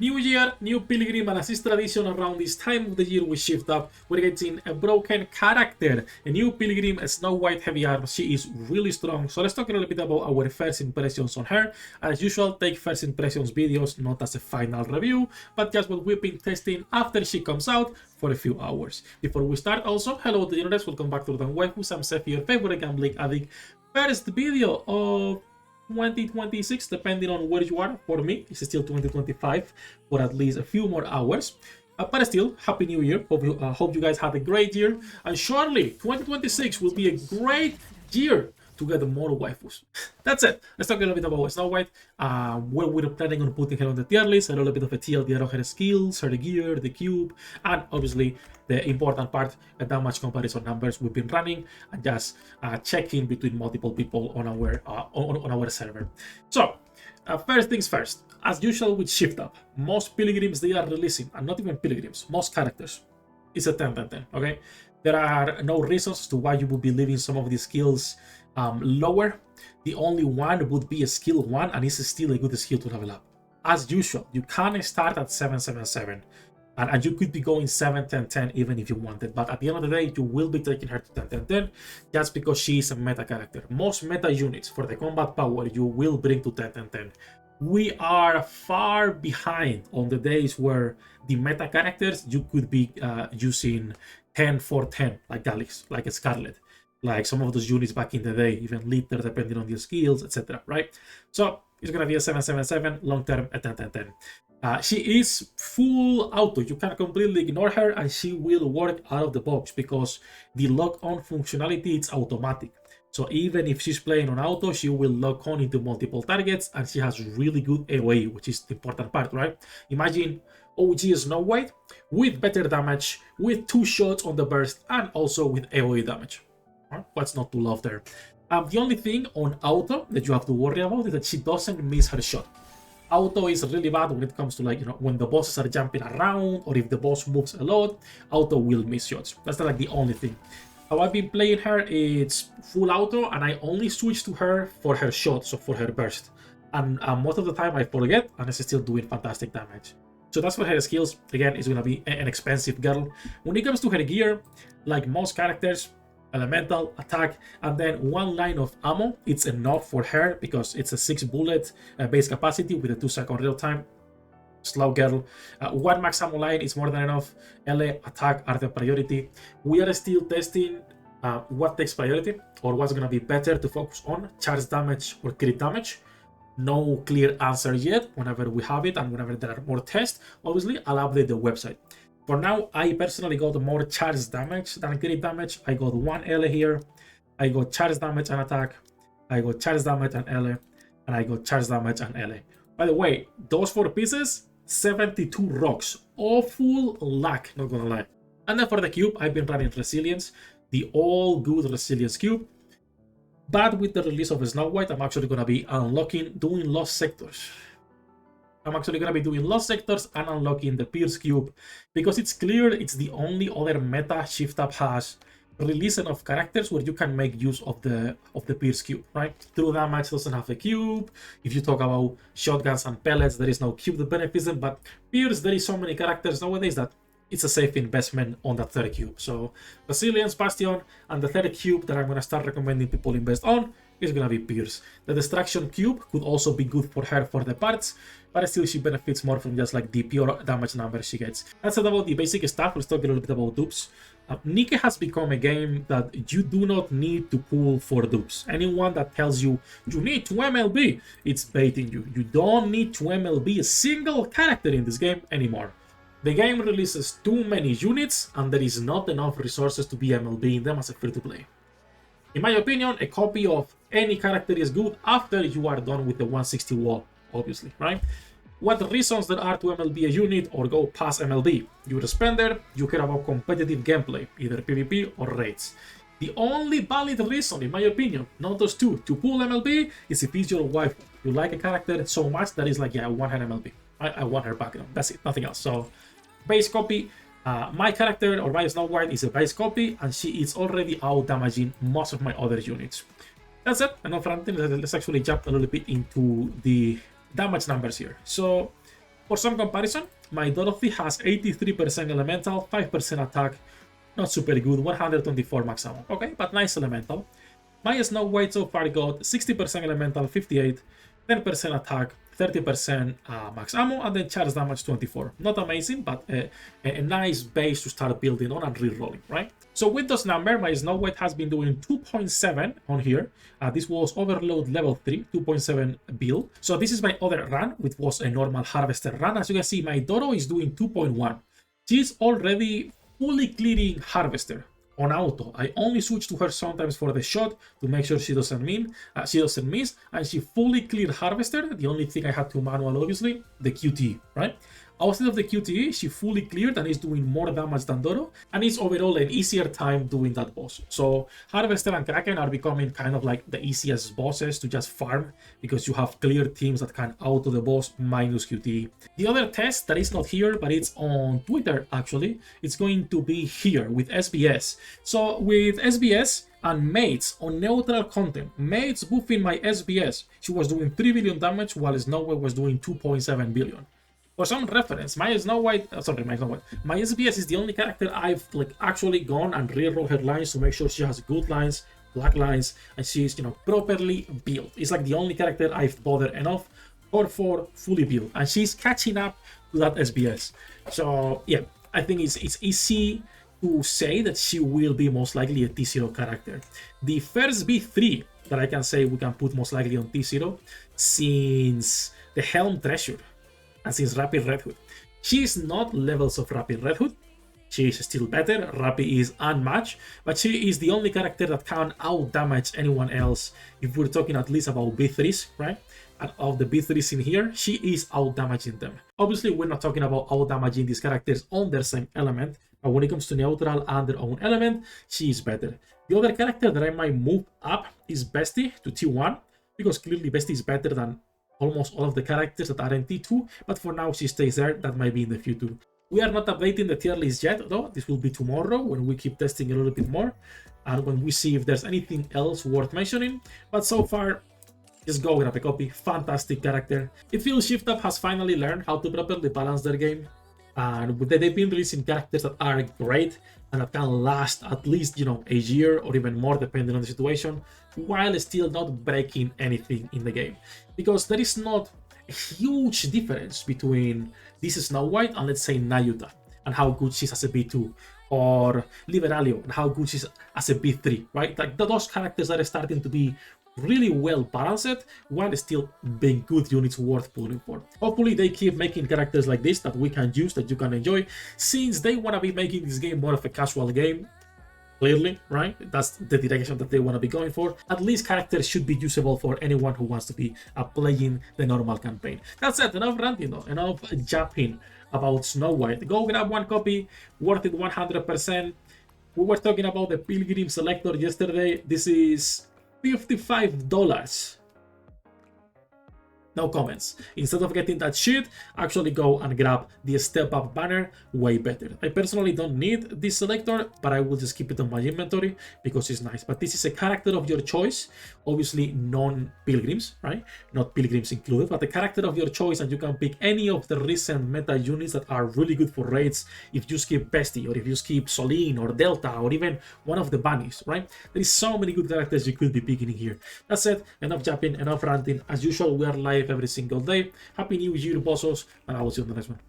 New year, new pilgrim, and as is tradition around this time of the year we shift up, we're getting a broken character, a new pilgrim, a Snow White heavy arm. She is really strong, so let's talk a little bit about our first impressions on her. As usual, take first impressions videos not as a final review, but just what we've been testing after she comes out for a few hours. Before we start, also, hello to the internet, welcome back to the Waifus. I'm Sefhi, your favorite gambling addict. First video of 2026, depending on where you are. For me, it's still 2025 for at least a few more hours. But still, Happy New Year. Hope you guys had a great year. And surely, 2026 will be a great year to get more waifus. That's it. Let's talk a little bit about Snow White. Where we're planning on putting her on the tier list, a little bit of a TLDR of her skills, her gear, the cube, and obviously the important part, the damage comparison numbers we've been running, and just checking between multiple people on our server. So, first things first. As usual with Shift Up, most pilgrims they are releasing, and not even pilgrims, most characters, it's a 10-10-10, okay? There are no reasons to why you would be leaving some of these skills lower. The only one would be a skill 1, and it's still a good skill to level up. As usual, you can start at 7-7-7, and you could be going 7-10-10 even if you wanted, but at the end of the day, you will be taking her to 10-10-10 just because she is a meta character. Most meta units for the combat power you will bring to 10-10-10. We are far behind on the days where the meta characters you could be using 10-4-10 like Galix, like a Scarlet, like some of those units back in the day, even later depending on your skills, etc. Right? So it's gonna be a 7-7-7, long term a 10-10-10. She is full auto. You can completely ignore her and she will work out of the box because the lock-on functionality is automatic. So even if she's playing on auto, she will lock on into multiple targets, and she has really good AoE, which is the important part, right? Imagine OG Snow White with better damage, with 2 shots on the burst, and also with AoE damage. What's not to love there? The only thing on auto that you have to worry about is that she doesn't miss her shot. Auto is really bad when it comes to, like, you know, when the bosses are jumping around or if the boss moves a lot, auto will miss shots. That's like the only thing. How I've been playing her, it's full auto, and I only switch to her for her shot, so for her burst. And most of the time I forget, and it's still doing fantastic damage. So that's for her skills. Again, it's gonna be an expensive girl. When it comes to her gear, like most characters, elemental, attack, and then 1 line of ammo, it's enough for her because it's a 6 bullet base capacity with a 2-second real time. Slow girl. 1 max ammo line is more than enough. LA, attack are the priority. We are still testing what takes priority or what's gonna be better to focus on, charge damage or crit damage. No clear answer yet. Whenever we have it and whenever there are more tests, obviously I'll update the website. For now, I personally got more charge damage than crit damage. I got 1 LA here. I got charge damage and attack. I got charge damage and LA. And I got charge damage and LA. By the way, those 4 pieces, 72 rocks. Awful luck, not gonna lie. And then for the cube, I've been running Resilience, the all good Resilience cube. But with the release of Snow White, I'm actually gonna be doing Lost Sectors. I'm actually gonna be doing Lost Sectors and unlocking the Pierce cube because it's clear it's the only other meta Shift Up has release enough characters where you can make use of the Pierce cube, right? True damage doesn't have a cube. If you talk about shotguns and pellets, there is no cube that benefits them, but Pierce, there is so many characters nowadays that it's a safe investment on that 3rd cube. So Resilience, Bastion, and the 3rd cube that I'm gonna start recommending people invest on is gonna be Pierce. The Destruction cube could also be good for her for the parts, but still she benefits more from just like the pure damage numbers she gets. That's it about the basic stuff. Let's talk a little bit about dupes. Nike has become a game that you do not need to pull for dupes. Anyone that tells you you need to MLB, it's baiting you. You don't need to MLB a single character in this game anymore. The game releases too many units and there is not enough resources to be MLBing them as a free-to-play. In my opinion, a copy of any character is good after you are done with the 160 wall, obviously, right? What reasons there are to MLB a unit or go past MLB? You're a spender, you care about competitive gameplay, either PvP or raids. The only valid reason, in my opinion, not those two, to pull MLB is if it's your wife. You like a character so much that is like, yeah, I want her MLB. I want her back. That's it, nothing else. So, base copy. My character, or my Snow White, is a base copy, and she is already out damaging most of my other units. That's it. Enough ranting. Let's actually jump a little bit into the damage numbers here. So For some comparison, my Dorothy has 83% elemental, 5% attack, not super good, 124 max ammo. Okay, but nice elemental. My Snow White so far got 60% elemental, 58, 10% attack, 30% max ammo, and then charge damage 24. Not amazing, but a nice base to start building on and re-rolling, right? So with those numbers, my Snow White has been doing 2.7 on here. This was Overload level 3, 2.7 build. So this is my other run, which was a normal Harvester run. As you can see, my Doro is doing 2.1. She's already fully clearing Harvester on auto. I only switch to her sometimes for the shot to make sure she doesn't miss, and she fully cleared Harvester. The only thing I had to manual, obviously, the QTE, right? Outside of the QTE, she fully cleared and is doing more damage than Doro, and it's overall an easier time doing that boss. So Harvester and Kraken are becoming kind of like the easiest bosses to just farm, because you have clear teams that can auto the boss minus QTE. The other test that is not here, but it's on Twitter actually, it's going to be here with SBS. So with SBS and Mates on neutral content, Mates buffing my SBS, she was doing 3 billion damage while Snow White was doing 2.7 billion. For some reference, my SBS is the only character I've actually gone and reroll her lines to make sure she has good lines, black lines, and she's properly built. It's like the only character I've bothered enough for fully built, and she's catching up to that SBS. So yeah, I think it's easy to say that she will be most likely a T0 character. The first B3 that I can say we can put most likely on T0 since the Helm Treasure and since Rapid Red Hood. She is not levels of Rapid Red Hood. She is still better. Rapid is unmatched, but she is the only character that can out damage anyone else. If we're talking at least about B3s, right? And of the B3s in here, she is out damaging them. Obviously, we're not talking about out damaging these characters on their same element, but when it comes to neutral and their own element, she is better. The other character that I might move up is Bestie to T1, because clearly Bestie is better than almost all of the characters that are in T2, but for now she stays there. That might be in the future. We are not updating the tier list yet, though. This will be tomorrow when we keep testing a little bit more and when we see if there's anything else worth mentioning. But so far, just go grab a copy. Fantastic character. It feels Shift Up has finally learned how to properly balance their game, and they've been releasing characters that are great and that can last at least a year or even more depending on the situation, while still not breaking anything in the game. Because there is not a huge difference between this Snow White and, let's say, Nayuta and how good she's as a B2, or Liberalio and how good she's as a B3, right? Like those characters are starting to be really well balanced while still being good units worth pulling for. Hopefully they keep making characters like this that we can use, that you can enjoy, since they want to be making this game more of a casual game. Clearly, right? That's the direction that they want to be going for. At least characters should be usable for anyone who wants to be playing the normal campaign. That's it. Enough ranting though. Enough japping about Snow White. Go grab one copy. Worth it 100%. We were talking about the Pilgrim Selector yesterday. This is $55. No comments. Instead of getting that shit, actually go and grab the Step Up banner, way better. I personally don't need this selector, but I will just keep it on my inventory because it's nice. But this is a character of your choice, obviously non-pilgrims, right? Not pilgrims included, but the character of your choice, and you can pick any of the recent meta units that are really good for raids if you skip Bestie, or if you skip Solene, or Delta, or even one of the bunnies, right? There is so many good characters you could be picking in here. That's it. Enough japping, enough ranting. As usual, we are live every single day. Happy New Year, bossos, and I will see you on the next one.